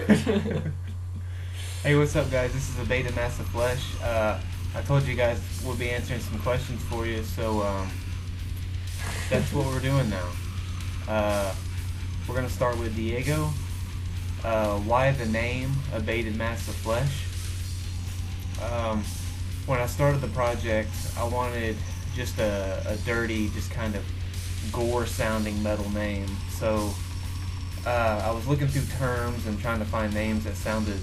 Hey, what's up, guys? This is Abated Mass of Flesh. I told you guys we'll be answering some questions for you, so that's what we're doing now. We're going to start with Diego. Why the name Abated Mass of Flesh? When I started the project, I wanted just a dirty, just kind of gore-sounding metal name. So I was looking through terms and trying to find names that sounded,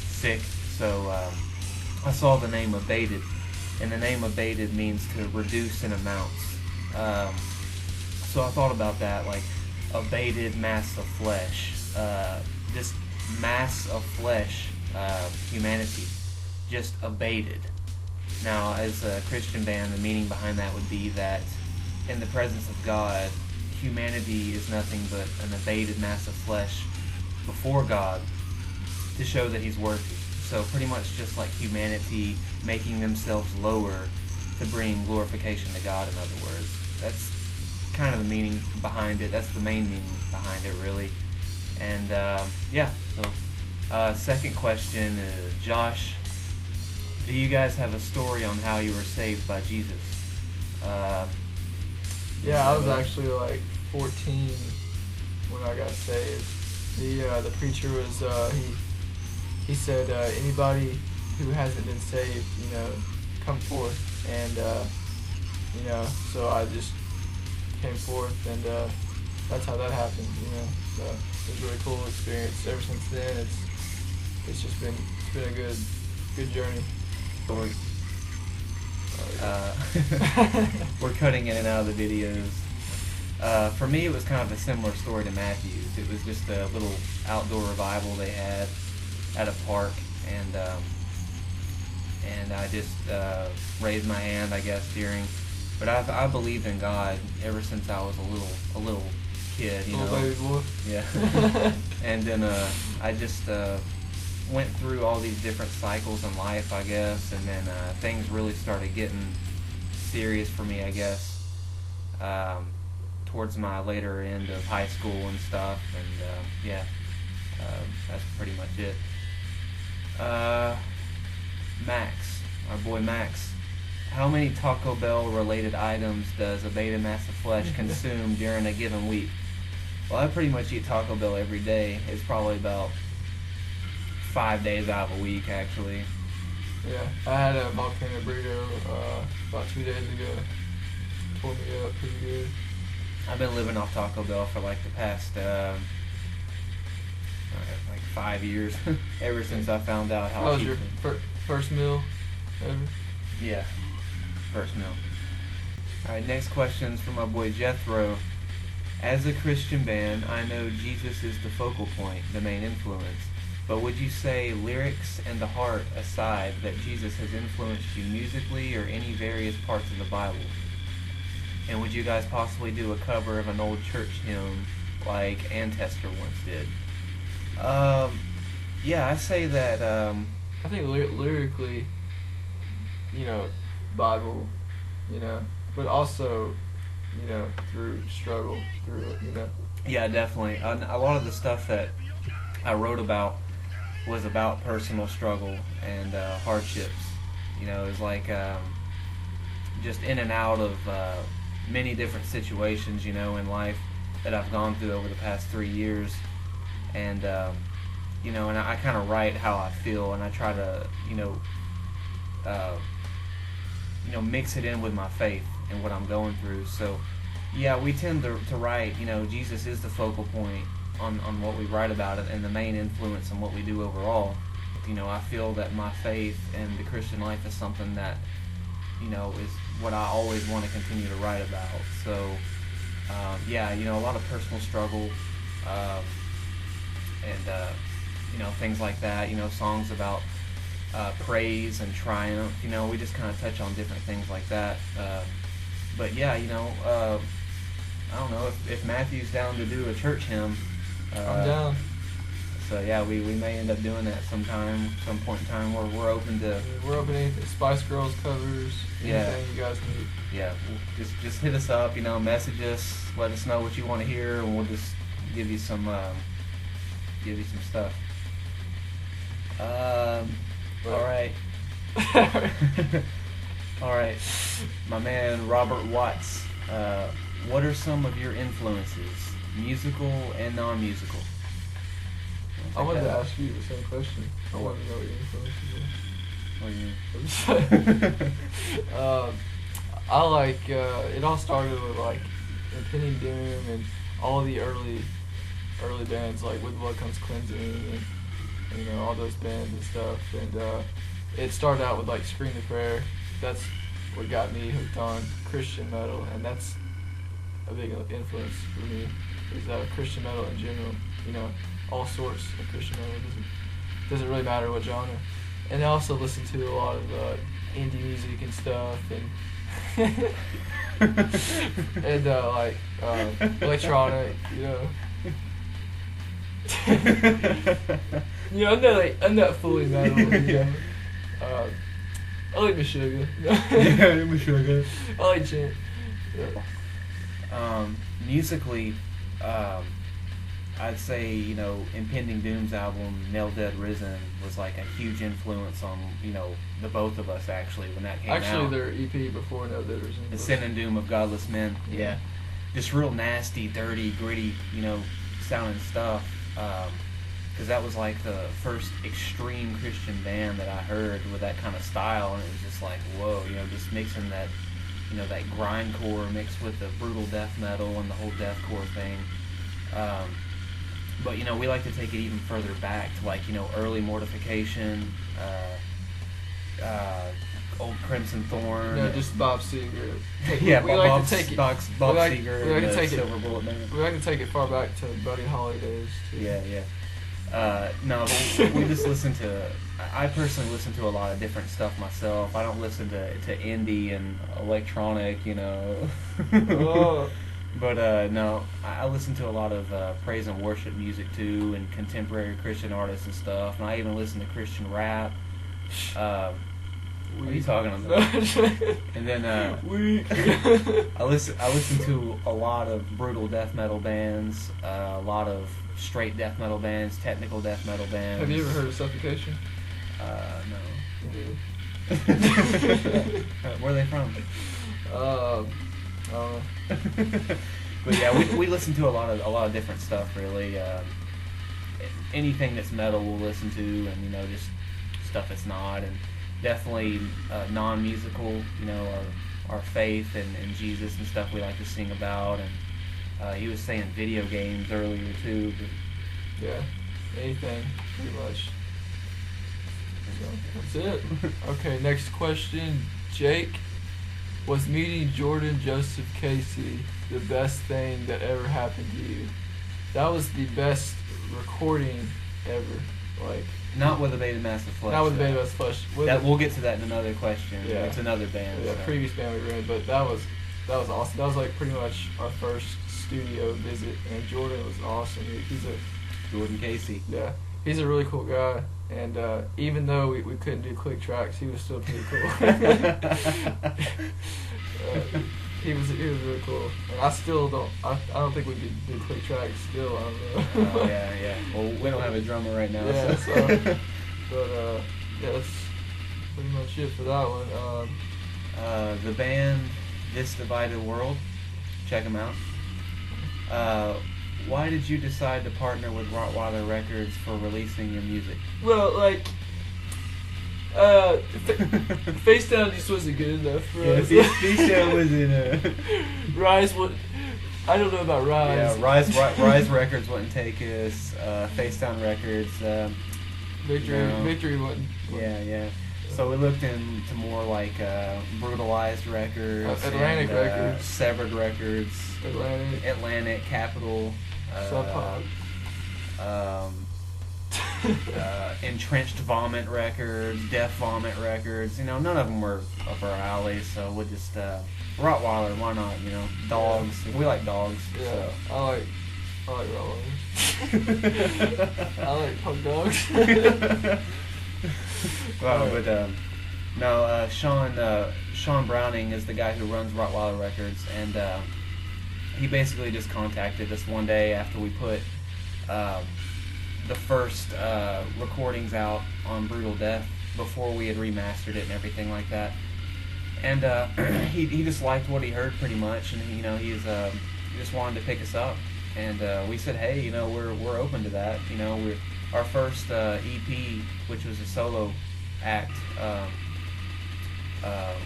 sick. So I saw the name Abated, and the name Abated means to reduce in amounts. So I thought about that, like Abated Mass of Flesh, this mass of flesh, humanity, just abated. Now, as a Christian band, the meaning behind that would be that in the presence of God, humanity is nothing but an abated mass of flesh before God to show that He's worthy. So pretty much just like humanity making themselves lower to bring glorification to God, in other words. That's kind of the meaning behind it. That's the main meaning behind it, really. And second question is, Josh, do you guys have a story on how you were saved by Jesus? Yeah, I was actually like 14 when I got saved. The preacher was he said anybody who hasn't been saved, come forth, and so I just came forth, and that's how that happened. So it was a really cool experience. Ever since then, it's just been a good journey. We're cutting in and out of the videos. For me, it was kind of a similar story to Matthew's. It was just a little outdoor revival they had at a park, and I just raised my hand, I guess, but I believed in God ever since I was a little kid, Little baby boy. Yeah. And then I just went through all these different cycles in life, I guess, and then things really started getting serious for me, I guess, towards my later end of high school and stuff, and that's pretty much it. Max, our boy Max, how many Taco Bell related items does Abated Mass of Flesh consume during a given week? Well, I pretty much eat Taco Bell every day. It's probably about 5 days out of a week, actually. Yeah, I had a volcano burrito about 2 days ago. Tore me up pretty good. I've been living off Taco Bell for like the past 5 years. Ever since I found out how That was cheap your first meal ever? Yeah, first meal. Alright, next question's from my boy Jethro. As a Christian band, I know Jesus is the focal point, the main influence. But would you say, lyrics and the heart aside, that Jesus has influenced you musically or any various parts of the Bible? And would you guys possibly do a cover of an old church hymn like Ancestor once did? Yeah, I say that. I think lyrically, Bible, but also, through struggle, Yeah, definitely. A lot of the stuff that I wrote about was about personal struggle and hardships. It was like just in and out of many different situations, in life that I've gone through over the past 3 years. And, and I kind of write how I feel, and I try to, mix it in with my faith and what I'm going through. So, yeah, we tend to write, Jesus is the focal point on what we write about it and the main influence on what we do overall. I feel that my faith and the Christian life is something that, is what I always want to continue to write about. So, a lot of personal struggle, and things like that, songs about praise and triumph, we just kind of touch on different things like that. But yeah, I don't know if Matthew's down to do a church hymn. I'm down. So yeah, we may end up doing that some point in time where we're open to. We're open to anything. Spice Girls covers, anything you guys need. Yeah, just hit us up, message us, let us know what you want to hear, and we'll just give you some give you some stuff. All right. All right, my man Robert Watts. What are some of your influences, musical and non-musical? I wanted to ask you the same question. I wanted to know what your influences were. What do you mean? I like, it all started with like Impending Doom and all the early bands, like With Blood Comes Cleansing and you know, all those bands and stuff. And it started out with like Scream the Prayer. That's what got me hooked on Christian metal, and that's a big influence for me, is Christian metal in general. You know, all sorts of Christian metal. Doesn't really matter what genre. And I also listen to a lot of indie music and stuff, and and like electronic, you know. You know, I'm not fully metal. You know. I like Meshuggah. Yeah, Meshuggah. I like Chant. Yeah. Musically, I'd say, you know, Impending Doom's album "Nail Dead Risen" was like a huge influence on, you know, the both of us actually when that came out. Actually, their EP before "Nail Dead Risen." The Sin and Doom of Godless Men. Yeah. Just real nasty, dirty, gritty, you know, sounding stuff. Because that was like the first extreme Christian band that I heard with that kind of style, and it was just like, whoa, you know, just mixing that, you know, that grindcore mixed with the brutal death metal and the whole deathcore thing. But, you know, we like to take it even further back to, like, you know, early Mortification, old Crimson Thorn. No, just Bob Seger. Yeah, we like to take Bob Seger. We like to take Silver Bullet Man. We like to take it far back to Buddy Holly days too. Yeah. No, but we just listen to. I personally listen to a lot of different stuff myself. I don't listen to indie and electronic, you know. Oh. But no, I listen to a lot of praise and worship music too, and contemporary Christian artists and stuff. And I even listen to Christian rap. What are you talking about? And then I listen to a lot of brutal death metal bands, a lot of straight death metal bands, technical death metal bands. Have you ever heard of Suffocation? No. Where are they from? But yeah, we listen to a lot of different stuff really. Anything that's metal we'll listen to, and you know, just stuff that's not, and definitely non-musical. You know, our faith and Jesus and stuff we like to sing about, and he was saying video games earlier too. But yeah, anything pretty much. So that's it. Okay, next question, Jake. Was meeting Jordan Joseph Casey the best thing that ever happened to you? That was the best recording ever. Like, not with Abated Mass of Flesh. Not with Abated Mass of Flesh. We'll get to that in another question. Yeah. It's another band. Yeah, so. Previous band we were in, but that was awesome. That was like pretty much our first studio visit, and Jordan was awesome. He's Jordan Casey. Yeah, he's a really cool guy. And even though we couldn't do click tracks, he was still pretty cool. He was really cool. And I still don't. I don't think we could do click tracks still. I don't know. Yeah. Well, we don't have a drummer right now. Yeah. So. But yeah, that's pretty much it for that one. The band This Divided World. Check them out. Why did you decide to partner with Rottweiler Records for releasing your music? Well, like, Face Down just wasn't good enough for us. Face Down wasn't. Rise, what? I don't know about Rise. Yeah, Rise Records wouldn't take us. Face Down Records. Victory wouldn't. Yeah. So we looked into more like Brutalized Records, Atlantic Records, Severed Records, Atlantic, Capitol, Sub Pop, Entrenched Vomit Records, Death Vomit Records. You know, none of them were up our alley, so we'll just Rottweiler. Why not? You know, dogs. Yeah. We like dogs. Yeah, so. I like Rottweilers. I like punk dogs. Well, but no, Sean Browning is the guy who runs Rottweiler Records, and he basically just contacted us one day after we put the first recordings out on Brutal Death before we had remastered it and everything like that. And he just liked what he heard pretty much, and he just wanted to pick us up, and we said, hey, we're open to that. Our first EP, which was a solo act,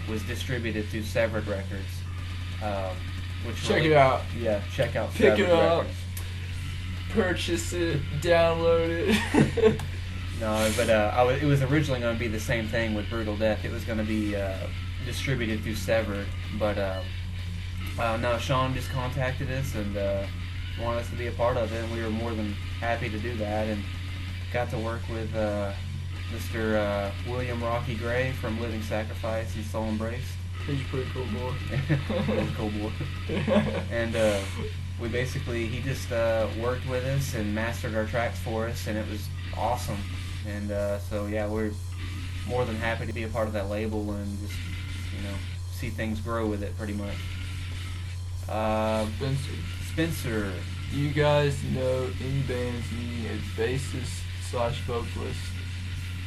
was distributed through Severed Records. Check it out. Yeah, check out Pick Severed it up. Records. Purchase it, download it. No, but it was originally going to be the same thing with Brutal Death. It was going to be distributed through Severed, but no, Sean just contacted us and wanted us to be a part of it, and we were more than happy to do that, and got to work with Mr. William Rocky Gray from Living Sacrifice and Soul Embrace. He's a pretty cool boy. He's a cool boy. And he just worked with us and mastered our tracks for us, and it was awesome. And so yeah, we're more than happy to be a part of that label and just see things grow with it pretty much. Spencer. Do you guys know any bands needing a bassist/vocalist?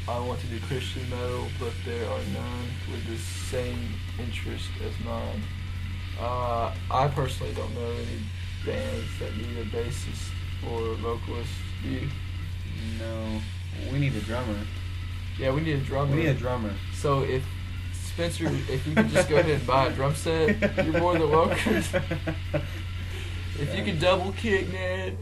I want to do Christian metal, but there are none with the same interest as mine. I personally don't know any bands that need a bassist or a vocalist. Do you? No. We need a drummer. Yeah, we need a drummer. So if Spencer, if you could just go ahead and buy a drum set, you're more than welcome. If you could double kick, man,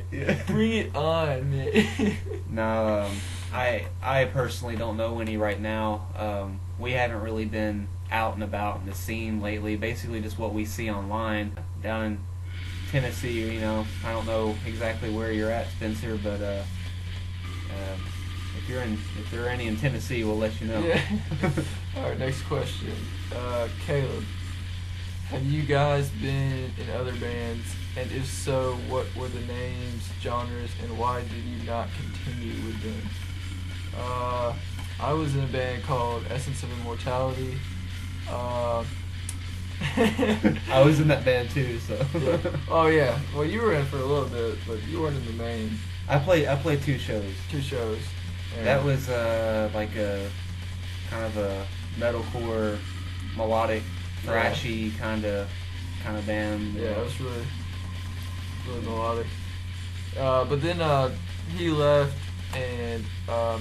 bring it on, man. No, I personally don't know any right now. We haven't really been out and about in the scene lately. Basically, just what we see online down in Tennessee. I don't know exactly where you're at, Spencer, but if there are any in Tennessee, we'll let you know. Yeah. All right, next question. Caleb, have you guys been in other bands? And if so, what were the names, genres, and why did you not continue with them? I was in a band called Essence of Immortality. I was in that band too, so. Yeah. Oh yeah. Well, you were in for a little bit, but you weren't in the main. I played 2 shows. 2 shows. Yeah. That was like a kind of a metalcore, melodic, thrashy kind of band. Yeah, it was really melodic. But then he left, and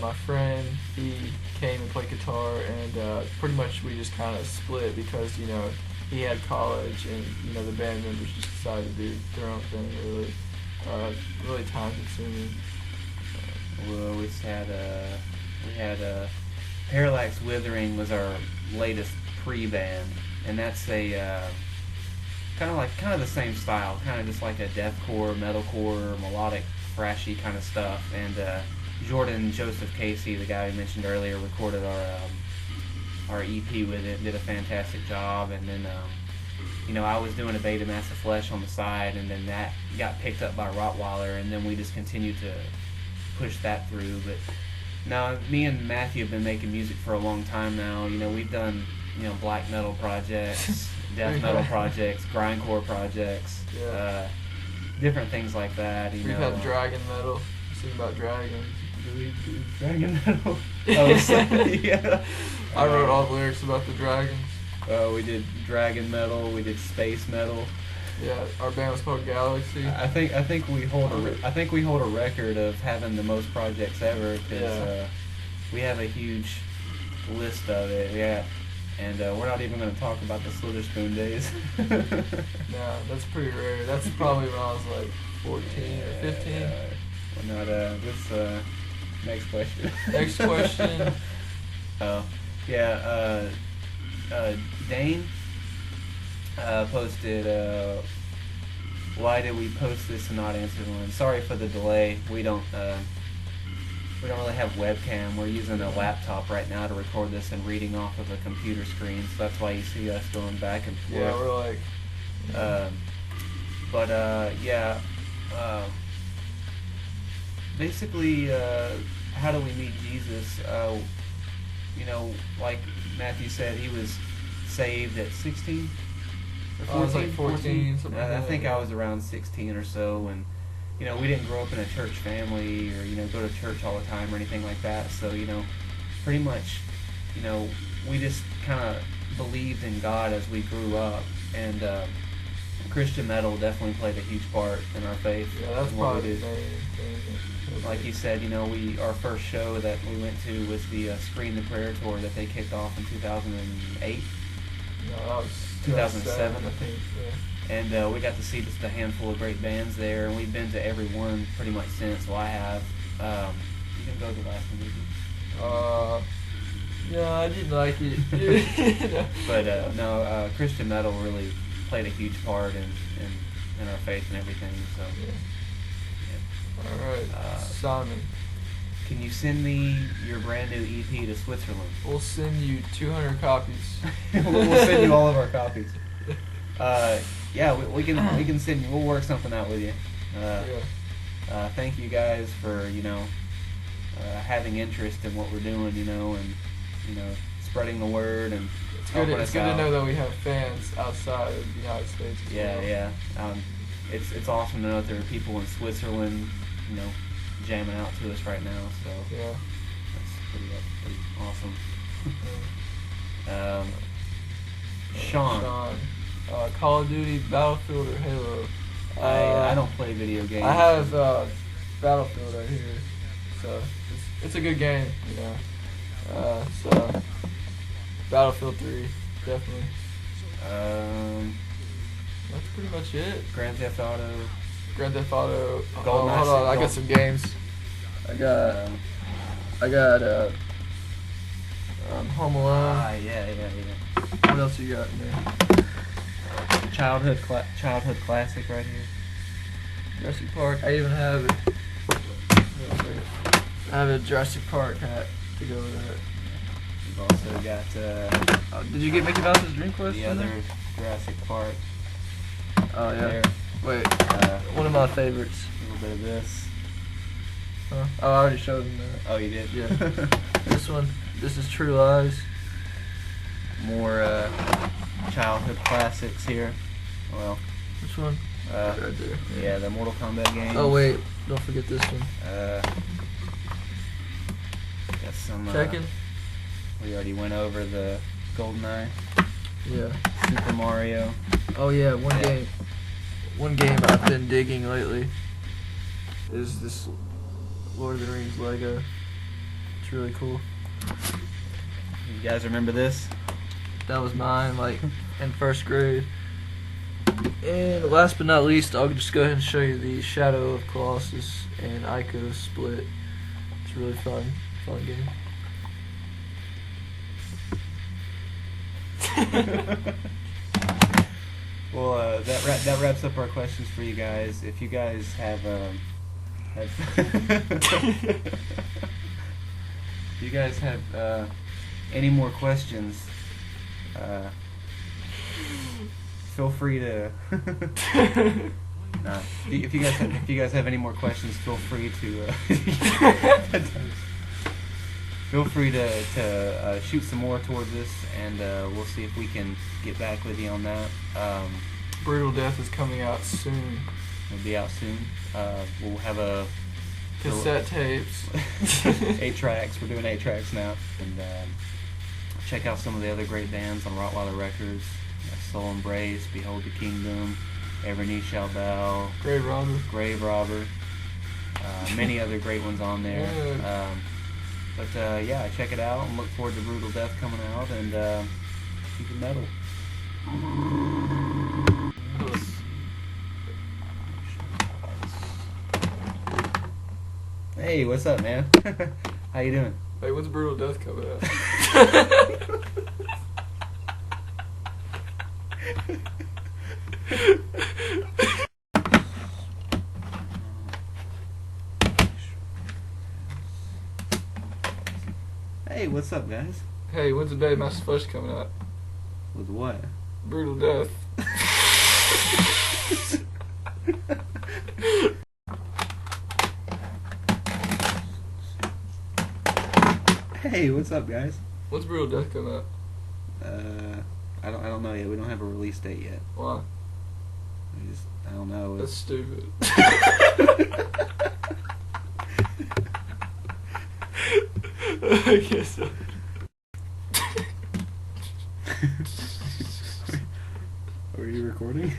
my friend, he came and played guitar, and pretty much we just kind of split because he had college, and the band members just decided to do their own thing. Really time consuming. Well, we had Parallax Withering was our latest pre-band, and that's a kind of the same style, kind of just like a deathcore, metalcore, melodic, thrashy kind of stuff. And Jordan Joseph Casey, the guy we mentioned earlier, recorded our EP with it, did a fantastic job. And then I was doing Abated Mass of Flesh on the side, and then that got picked up by Rottweiler, and then we just continued to push that through. But now me and Matthew have been making music for a long time now. We've done black metal projects, death metal projects, grindcore projects, different things like that. We've had dragon metal. Sing about dragons. Dragon metal. Oh, yeah. I wrote all the lyrics about the dragons. We did dragon metal. We did space metal. Yeah, our band was called Galaxy. I think we hold a record of having the most projects ever, because we have a huge list of it. Yeah, and we're not even going to talk about the Slither Spoon days. No, that's pretty rare. That's probably when I was like 14 or 15. We're not. This next question. Next question. Dane posted, why did we post this and not answer one? Sorry for the delay. We don't really have webcam. We're using a laptop right now to record this and reading off of a computer screen, so that's why you see us going back and forth. Yeah, we're like. Basically, how do we meet Jesus? Like Matthew said, he was saved at 16 or 14. I was like 14. I think I was around 16 or so, and we didn't grow up in a church family or go to church all the time or anything like that. So pretty much, we just kind of believed in God as we grew up, and Christian metal definitely played a huge part in our faith. Yeah, that's and what probably we the do. main thing. Like you said, our first show that we went to was the Scream the Prayer tour that they kicked off in 2008. No, that was 2007, I think. Yeah. And we got to see just a handful of great bands there, and we've been to every one pretty much since. Well, I have. You can go to the last one, did you? No, I didn't like it. But no, Christian metal really played a huge part in our faith and everything. So. Yeah. Yeah. All right, Simon. Can you send me your brand new EP to Switzerland? We'll send you 200 copies. We'll send you all of our copies. Yeah, we can send you. We'll work something out with you. Thank you guys for having interest in what we're doing, and spreading the word and It's helping good. us It's good out. to know that we have fans outside of the United States. As well. Yeah. It's awesome to know that there are people in Switzerland, jamming out to us right now. So Yeah. that's pretty awesome. Yeah. Sean. Call of Duty, Battlefield, or Halo? I don't play video games. I have Battlefield right here, so it's a good game, So Battlefield 3, definitely. That's pretty much it. Grand Theft Auto. Grand Theft Auto. Goldeneye. Hold on, I got some games. I got Home Alone. Yeah. What else you got in there? Childhood classic right here. Jurassic Park. I even have it. I have a Jurassic Park hat to go with it. We've also got Did you get Mickey Mouse's Dream Quest? the other Jurassic Park. Oh yeah. There. Wait. One of my favorites. A little bit of this. Huh? Oh, I already showed him that. Oh, you did? Yeah. This one. This is True Lies. More childhood classics here. Well, Which one? Right there. yeah, the Mortal Kombat games. Oh wait, don't forget this one. Got some. Tekken. We already went over the GoldenEye, Yeah. Super Mario. Oh yeah, one game I've been digging lately is this Lord of the Rings Lego. It's really cool. You guys remember this? That was mine, in first grade. And last but not least, I'll just go ahead and show you the Shadow of Colossus and Ico split. It's a really fun game. Well, that wraps up our questions for you guys. If you guys have if you guys have any more questions, feel free to. Nah. If you guys have any more questions, feel free to. Feel free to shoot some more towards us, and we'll see if we can get back with you on that. Brutal Death is coming out soon. It'll be out soon. We'll have a Cassette tapes. 8 tracks. We're doing 8 tracks now, and check out some of the other great bands on Rottweiler Records: Soul Embrace, Behold the Kingdom, Every Knee Shall Bow, Grave Robber. Many other great ones on there. Yeah. But yeah, check it out and look forward to Brutal Death coming out, and keep it metal. Hey, what's up, man? How you doing? Hey, when's Brutal Death coming out? Hey, what's up, guys? Hey, when's Abated Mass of Flesh coming out? With what? Brutal Death. Hey, what's up, guys? When's Brutal Death coming out? I don't know yet. We don't have a release date yet. Why? I don't know. That's stupid. I guess so. Were you recording?